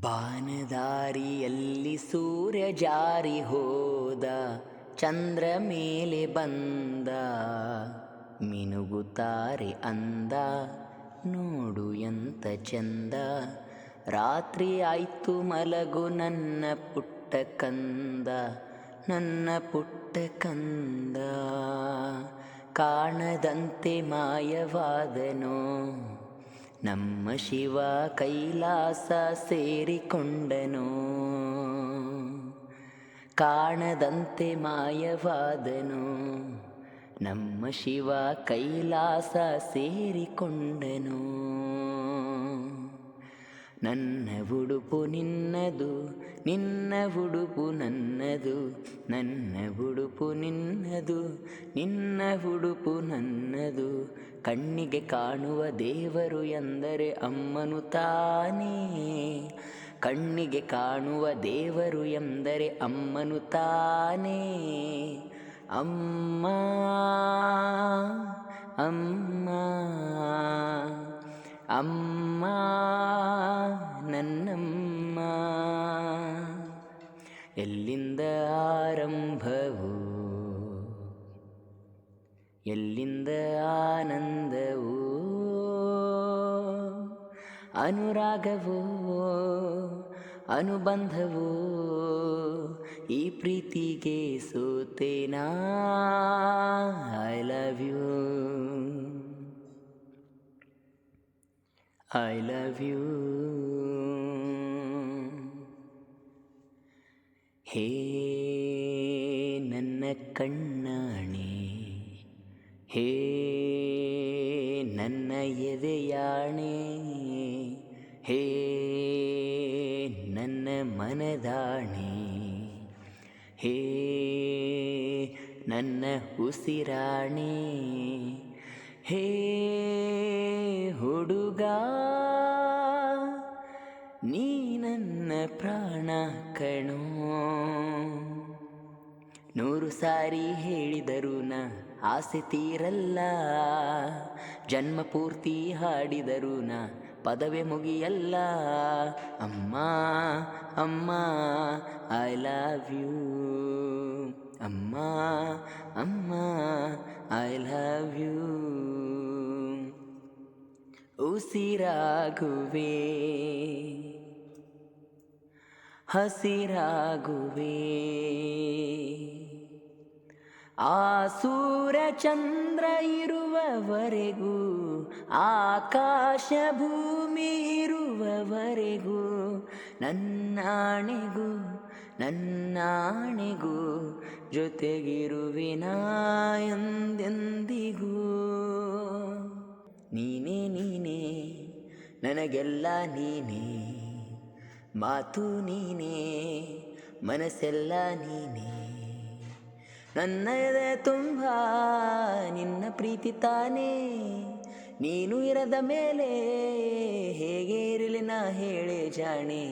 ಬಾನದಾರಿಯಲ್ಲಿ ಸೂರ್ಯ ಜಾರಿ ಹೋದ, ಚಂದ್ರ ಮೇಲೆ ಬಂದ, ಮಿನುಗುತ್ತಾರೆ ಅಂದ, ನೋಡು ಎಂತ ಚಂದ. ರಾತ್ರಿ ಆಯ್ತು ಮಲಗು ನನ್ನ ಪುಟ್ಟ ಕಂದ, ನನ್ನ ಪುಟ್ಟ ಕಂದ. ಕಾಣದಂತೆ ಮಾಯವಾದನೋ ನಮ್ಮ ಶಿವ, ಕೈಲಾಸ ಸೇರಿಕೊಂಡನೋ. ಕಾಣದಂತೆ ಮಾಯವಾದನೋ ನಮ್ಮ ಶಿವ, ಕೈಲಾಸ ಸೇರಿಕೊಂಡನೋ. ನನ್ನ ಉಡುಪು ನಿನ್ನದು, ನಿನ್ನ ಉಡುಪು ನನ್ನದು, ನನ್ನ ಉಡುಪು ನಿನ್ನದು, ನಿನ್ನ ಉಡುಪು ನನ್ನದು. ಕಣ್ಣಿಗೆ ಕಾಣುವ ದೇವರು ಎಂದರೆ ಅಮ್ಮನು ತಾನೇ, ಕಣ್ಣಿಗೆ ಕಾಣುವ ದೇವರು ಎಂದರೆ ಅಮ್ಮನು ತಾನೇ. ಅಮ್ಮ ಅಮ್ಮ ಅಮ್ಮ ನನ್ನಮ್ಮ. ಎಲ್ಲಿಂದ ಆರಂಭವು, ಎಲ್ಲಿಂದ ಆನಂದವು, ಅನುರಾಗವೋ ಅನುಬಂಧವೋ, ಈ ಪ್ರೀತಿಗೆ ಸೋತೇನಾ. I love you, I love you. ಹೇ ನನ್ನ ಕಣ್ಣಾಣೆ, ಹೇ ನನ್ನ ಎದೆಯಾಣೆ, ಹೇ ನನ್ನ ಮನದಾಣೆ, ಹೇ ನನ್ನ ಉಸಿರಾಣೆ. ಹೇ ಹುಡುಗ, ನೀ ನನ್ನ ಪ್ರಾಣ ಕಣೋ. 100 ಸಾರಿ ಹೇಳಿದರು ನ ಆಸೆ ತೀರಲ್ಲ, ಜನ್ಮ ಪೂರ್ತಿ ಹಾಡಿದರು ನ ಪದವೇ ಮುಗಿಯಲ್ಲ. ಅಮ್ಮ ಅಮ್ಮ ಐ ಲವ್ ಯು, ಅಮ್ಮ ಅಮ್ಮ ಐ ಲವ್ ಯು. ಉಸಿರಾಗುವೆ ಹಸಿರಾಗುವೆ, ಆ ಸೂರ್ಯ ಚಂದ್ರ ಇರುವವರೆಗೂ, ಆಕಾಶ ಭೂಮಿ ಇರುವವರೆಗೂ, ನನ್ನಾಣೆಗೂ ನನ್ನಾಣೆಗೂ ಜೊತೆಗಿರುವಿನ ಎಂದೆಂದಿಗೂ. ನೀನೇ ನೀನೇ ನನಗೆಲ್ಲ ನೀನೇ, ಮಾತು ನೀನೇ ಮನಸ್ಸೆಲ್ಲ ನೀನೇ. ನನ್ನ ಎದೆ ತುಂಬ ನಿನ್ನ ಪ್ರೀತಿ ತಾನೇ, ನೀನು ಇರದ ಮೇಲೆ ಹೇಗೆ ಇರಲಿ ನಾ ಹೇಳೆ ಜಾಣೆ.